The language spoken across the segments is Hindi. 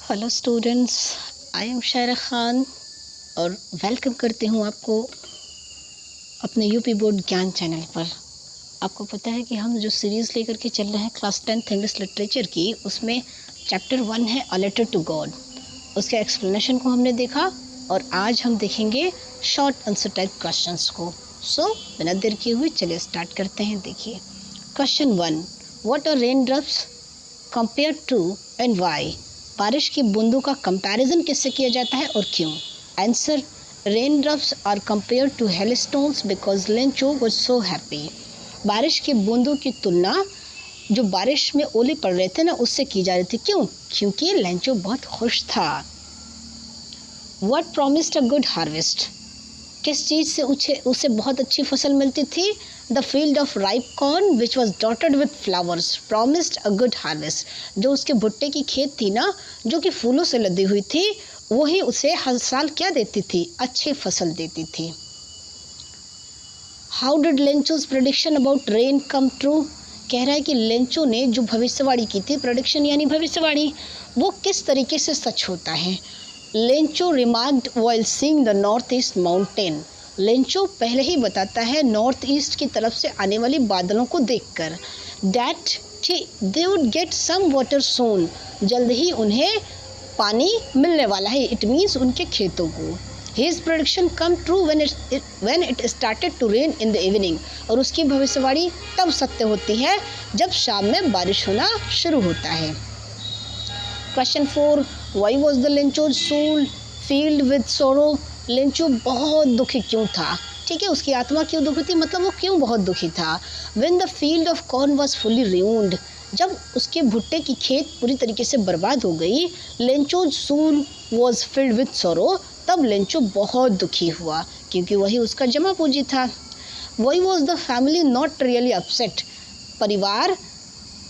हेलो स्टूडेंट्स, आई एम शायरा खान और वेलकम करती हूँ आपको अपने यूपी बोर्ड ज्ञान चैनल पर। आपको पता है कि हम जो सीरीज़ लेकर के चल रहे हैं क्लास 10th इंग्लिश लिटरेचर की, उसमें चैप्टर 1 है अ लेटर टू गॉड। उसके एक्सप्लेनेशन को हमने देखा और आज हम देखेंगे शॉर्ट आंसर टाइप क्वेश्चंस को। सो बिना देर किए हुए चलिए स्टार्ट करते हैं। देखिए question 1, what are raindrops compare to and why. बारिश की बूंदों का कंपैरिजन किससे किया जाता है और क्यों। Answer, rain drops are compare to hailstones because Lencho was so happy. बारिश की बूंदों की तुलना जो बारिश में ओले पड़ रहे थे ना, उससे की जा रही थी। क्यों? क्योंकि लेंचो बहुत खुश था। What promised a good harvest. किस चीज़ से उसे बहुत अच्छी फसल मिलती थी। The field of ripe corn which was dotted with flowers promised a good harvest. जो उसके भुट्टे की खेत थी ना, जो कि फूलों से लदी हुई थी, वही उसे हर साल क्या देती थी? अच्छी फसल देती थी। How did Lencho's prediction about rain come true. कह रहा है कि लेंचो ने जो भविष्यवाणी की थी, प्रेडिक्शन यानी भविष्यवाणी, वो किस तरीके से सच होता है। Lencho remarked while seeing the north east mountain. Lencho पहले ही बताता है नॉर्थ ईस्ट की तरफ से आने वाली बादलों को देखकर, that they would get some water soon. जल्द ही उन्हें पानी मिलने वाला है। इट मीन्स उनके खेतों को। His prediction come true when it started to rain in the evening। और उसकी भविष्यवाणी तब सत्य होती है जब शाम में बारिश होना शुरू होता है। Question 4, why was the Lencho's soul filled with sorrow. Lencho बहुत दुखी क्यों था? ठीक है, उसकी आत्मा क्यों दुखी थी, मतलब वो क्यों बहुत दुखी था। When the field of corn was fully ruined। जब उसके भुट्टे की खेत पूरी तरीके से बर्बाद हो गई, Lencho's soul was filled with sorrow. तब लेंचो बहुत दुखी हुआ क्योंकि वही उसका जमा पूंजी था। Y was the family not really upset. परिवार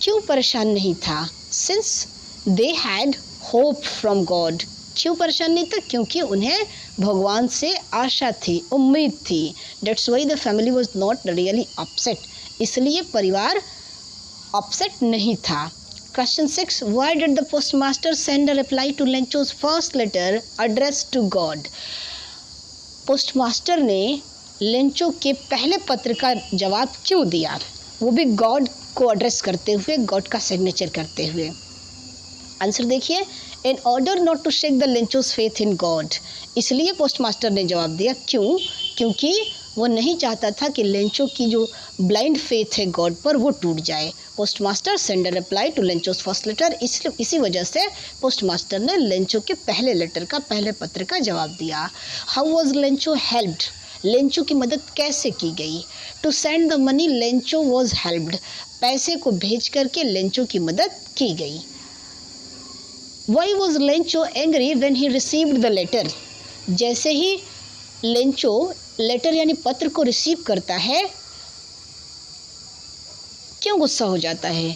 क्यों परेशान नहीं था? Since they had hope from God. क्यों परेशान नहीं था? क्योंकि उन्हें भगवान से आशा थी, उम्मीद थी। That's why the family was not really upset. इसलिए परिवार अपसेट नहीं था। Question 6, why did the postmaster send a reply to Lencho's first letter addressed to God। Postmaster ने लेंचो के पहले पत्र का जवाब क्यों दिया, वो भी गॉड को एड्रेस करते हुए, गॉड का सिग्नेचर करते हुए। आंसर देखिए, in order not to shake the Lencho's faith in God. इसलिए पोस्टमास्टर ने जवाब दिया। क्यों? क्योंकि वो नहीं चाहता था कि लेंचो की जो ब्लाइंड फेथ है गॉड पर, वो टूट जाए। Postmaster send a reply to Lencho's first letter. इसी वजह से पोस्टमास्टर ने लेंचो के पहले लेटर का, पहले पत्र का जवाब दिया। How was Lencho helped. Lencho की मदद कैसे की गई। To send the money Lencho was helped. पैसे को भेज करके लेंचो की मदद की गई। Why was Lencho angry when he received the letter. जैसे ही लेंचो लेटर यानी पत्र को रिसीव करता है, क्यों गुस्सा हो जाता है।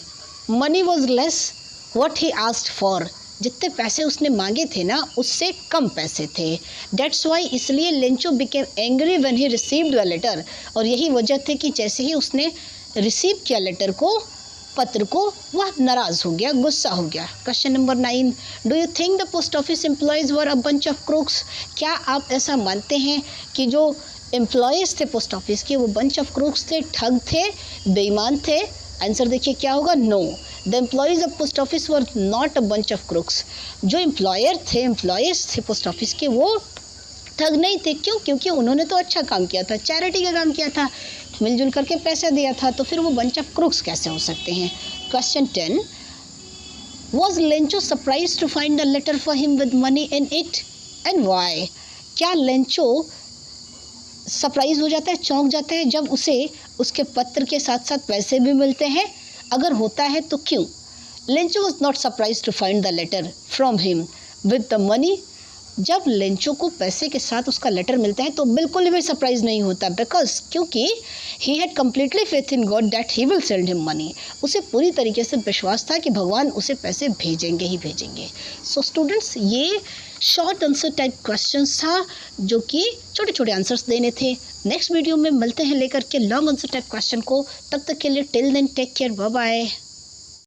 Money was less what he asked for. जितने पैसे उसने मांगे थे ना, उससे कम पैसे थे। दैट्स वाई, इसलिए Lencho became angry when he received the letter. और यही वजह थी कि जैसे ही उसने रिसीव किया लेटर को, पत्र को, वह नाराज हो गया, गुस्सा हो गया। Question number 9, do you think the post office employees were a bunch of crooks. क्या आप ऐसा मानते हैं कि जो एम्प्लॉयज़ थे पोस्ट ऑफिस के, वो बंच ऑफ क्रूक्स थे, ठग थे, बेईमान थे। आंसर देखिए क्या होगा, no. The employees of post office were not a bunch of crooks. जो एम्प्लॉयज़ थे पोस्ट ऑफिस के, वो ठग नहीं थे। क्यों? क्योंकि उन्होंने तो अच्छा काम किया था, चैरिटी का काम किया था, मिलजुल करके पैसा दिया था, तो फिर वो बंच ऑफ क्रूक्स कैसे हो सकते हैं। Question 10, was Lencho surprise to find the letter for him with money in it and why. क्या लेंचो सरप्राइज हो जाता है, चौंक जाता है, जब उसे उसके पत्र के साथ साथ पैसे भी मिलते हैं? अगर होता है तो क्यों। Lencho was not surprise to find the letter from him with the money. जब लेंचो को पैसे के साथ उसका लेटर मिलता है तो बिल्कुल भी सरप्राइज नहीं होता, बिकॉज क्योंकि he had completely faith in God that he will send him money. उसे पूरी तरीके से विश्वास था कि भगवान उसे पैसे भेजेंगे ही भेजेंगे। सो स्टूडेंट्स, ये शॉर्ट आंसर टाइप क्वेश्चंस था जो कि छोटे छोटे आंसर्स देने थे। नेक्स्ट वीडियो में मिलते हैं लेकर के लॉन्ग आंसर टाइप क्वेश्चन को। तब तक के लिए till then take care, bye bye.